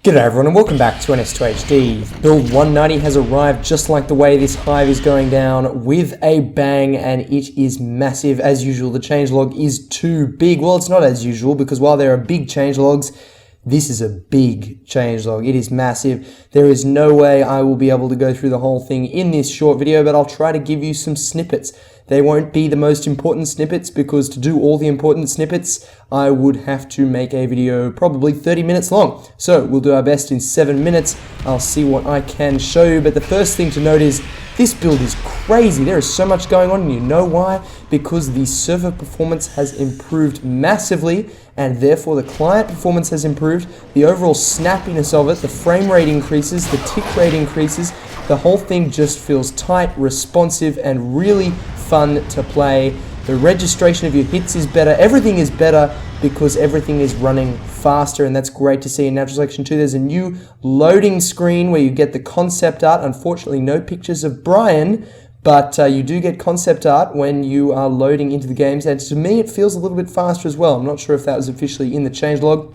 G'day everyone and welcome back to NS2HD. Build 190 has arrived just like the way this hive is going down, with a bang, and it is massive. As usual, the changelog is too big. Well, it's not as usual, because while there are big changelogs, this is a big changelog. It is massive. There is no way I will be able to go through the whole thing in this short video, but I'll try to give you some snippets. They won't be the most important snippets, because to do all the important snippets, I would have to make a video probably 30 minutes long. So we'll do our best in 7 minutes. I'll see what I can show you, but the first thing to note is this build is crazy. There is so much going on, and you know why? Because the server performance has improved massively, and therefore the client performance has improved. The overall snappiness of it, the frame rate increases, the tick rate increases. The whole thing just feels tight, responsive, and really fun to play. The registration of your hits is better. Everything is better because everything is running faster, and that's great to see in Natural Selection 2. There's a new loading screen where you get the concept art. Unfortunately, no pictures of Brian, but you do get concept art when you are loading into the games, and to me it feels a little bit faster as well. I'm not sure if that was officially in the changelog.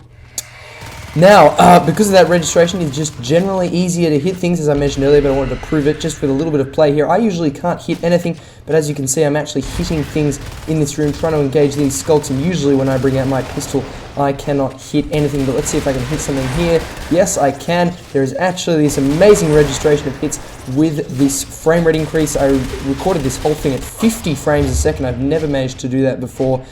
Now, because of that registration, it's just generally easier to hit things, as I mentioned earlier, but I wanted to prove it just with a little bit of play here. I usually can't hit anything, but as you can see, I'm actually hitting things in this room, trying to engage these skulks, and usually when I bring out my pistol, I cannot hit anything, but let's see if I can hit something here. Yes, I can. There is actually this amazing registration of hits with this frame rate increase. I recorded this whole thing at 50 frames a second. I've never managed to do that before.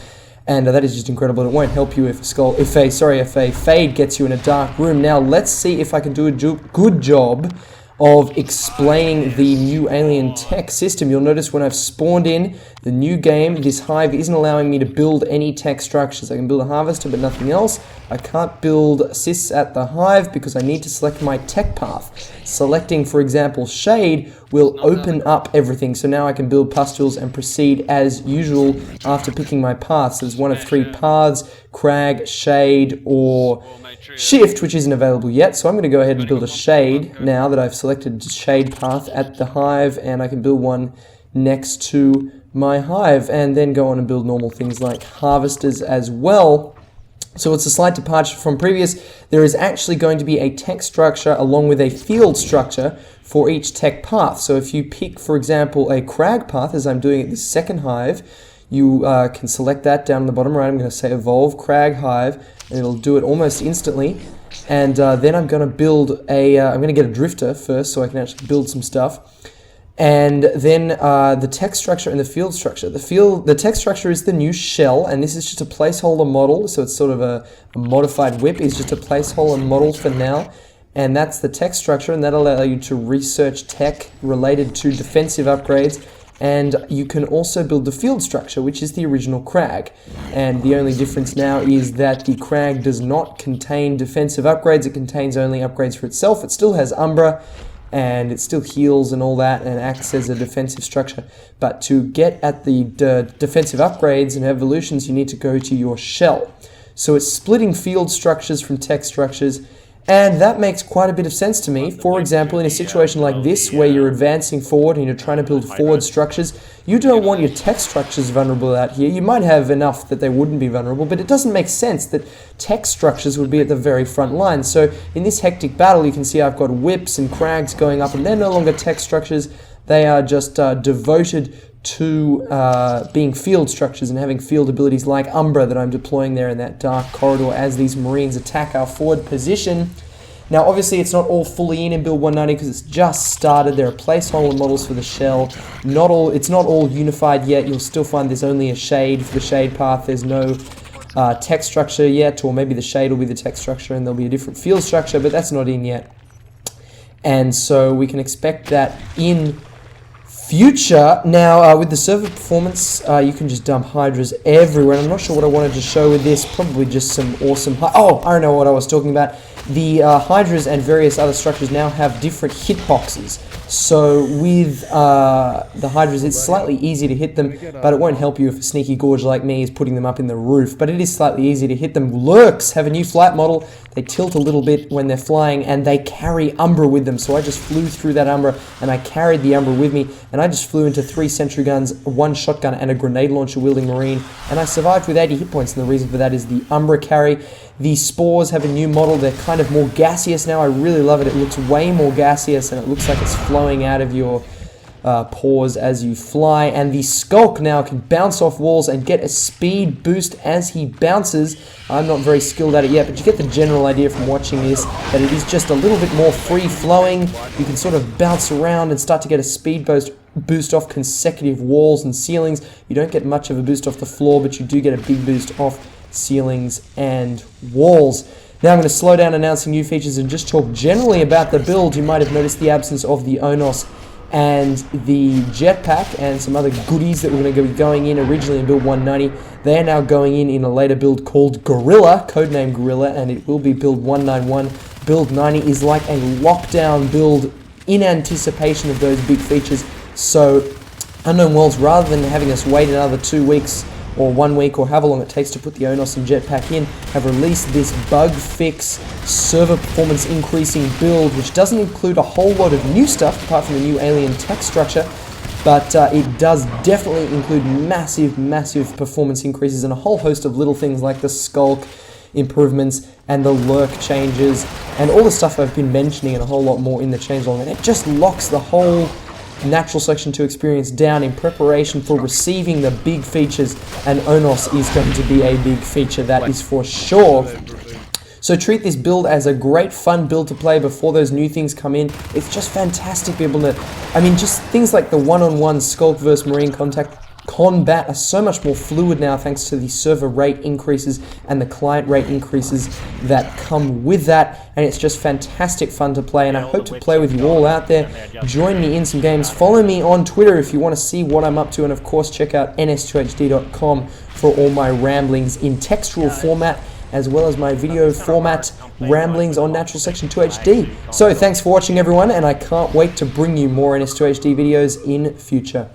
And that is just incredible. It won't help you if a fade gets you in a dark room. Now let's see if I can do a good job of explaining the new alien tech system. You'll notice when I've spawned in the new game, this hive isn't allowing me to build any tech structures. I can build a harvester, but nothing else. I can't build assists at the hive because I need to select my tech path. Selecting, for example, shade will open up everything. So now I can build pustules and proceed as usual after picking my paths. So there's one of 3 paths: crag, shade, or shift, which isn't available yet. So I'm going to go ahead and build a shade now that I've selected shade path at the hive, and I can build one next to my hive, and then go on and build normal things like harvesters as well. So it's a slight departure from previous. There is actually going to be a tech structure along with a field structure for each tech path. So if you pick, for example, a crag path, as I'm doing at this second hive, you can select that down in the bottom right. I'm going to say evolve crag hive, and it'll do it almost instantly. And then I'm going to build a, I'm going to get a drifter first so I can actually build some stuff. And then the text structure and the field structure. The text structure is the new shell, and this is just a placeholder model, so it's sort of a modified whip. It's just a placeholder model for now, and that's the text structure, and that'll allow you to research tech related to defensive upgrades. And you can also build the field structure, which is the original crag. And the only difference now is that the crag does not contain defensive upgrades. It contains only upgrades for itself. It still has Umbra, and it still heals and all that, and acts as a defensive structure. But to get at the defensive upgrades and evolutions, you need to go to your shell. So it's splitting field structures from text structures, and that makes quite a bit of sense to me. For example, in a situation like this, where you're advancing forward and you're trying to build forward structures, you don't want your text structures vulnerable out here. You might have enough that they wouldn't be vulnerable, but it doesn't make sense that text structures would be at the very front line. So in this hectic battle, you can see I've got whips and crags going up, and they're no longer text structures. They are just devoted to being field structures and having field abilities like Umbra that I'm deploying there in that dark corridor as these Marines attack our forward position. Now obviously it's not all fully in Build 190 because it's just started. There are placeholder models for the shell. It's not all unified yet. You'll still find there's only a shade for the shade path. There's no text structure yet, or maybe the shade will be the text structure and there'll be a different field structure, but that's not in yet. And so we can expect that in future. Now with the server performance, you can just dump hydras everywhere. I'm not sure what I wanted to show with this, probably just some awesome oh, I don't know what I was talking about. The hydras and various other structures now have different hitboxes. So with the hydras, it's slightly easier to hit them, but it won't help you if a sneaky gorge like me is putting them up in the roof. But it is slightly easier to hit them. Lurks have a new flight model. They tilt a little bit when they're flying, and they carry Umbra with them. So I just flew through that Umbra, and I carried the Umbra with me, and I just flew into 3 sentry guns, 1 shotgun, and a grenade launcher wielding Marine, and I survived with 80 hit points, and the reason for that is the Umbra carry. The spores have a new model. They're kind kind of more gaseous now. I really love it. It looks way more gaseous, and it looks like it's flowing out of your pores as you fly. And the Skulk now can bounce off walls and get a speed boost as he bounces. I'm not very skilled at it yet, but you get the general idea from watching this, that it is just a little bit more free-flowing. You can sort of bounce around and start to get a speed boost off consecutive walls and ceilings. You don't get much of a boost off the floor, but you do get a big boost off ceilings and walls. Now I'm going to slow down announcing new features and just talk generally about the build. You might have noticed the absence of the Onos and the jetpack and some other goodies that were going to be going in originally in build 190. They are now going in a later build called Gorilla, codename Gorilla, and it will be build 191. Build 90 is like a lockdown build in anticipation of those big features. So Unknown Worlds, rather than having us wait another 2 weeks or 1 week or however long it takes to put the Onos and jetpack in, have released this bug fix, server performance increasing build, which doesn't include a whole lot of new stuff apart from the new alien text structure, but it does definitely include massive performance increases and a whole host of little things like the Skulk improvements and the lurk changes and all the stuff I've been mentioning and a whole lot more in the changelog, and it just locks the whole Natural Selection 2 experience down in preparation for receiving the big features, and Onos is going to be a big feature, that is for sure. So treat this build as a great fun build to play before those new things come in. It's just fantastic to be able to, I mean, just things like the one-on-one Skulk versus Marine combat are so much more fluid now thanks to the server rate increases and the client rate increases that come with that, and it's just fantastic fun to play, and I hope to play with you all out there. Join me in some games. Follow me on Twitter if you want to see what I'm up to, and of course check out ns2hd.com for all my ramblings in textual format as well as my video format ramblings on Natural Selection 2 HD. So thanks for watching everyone, and I can't wait to bring you more NS2HD videos in future.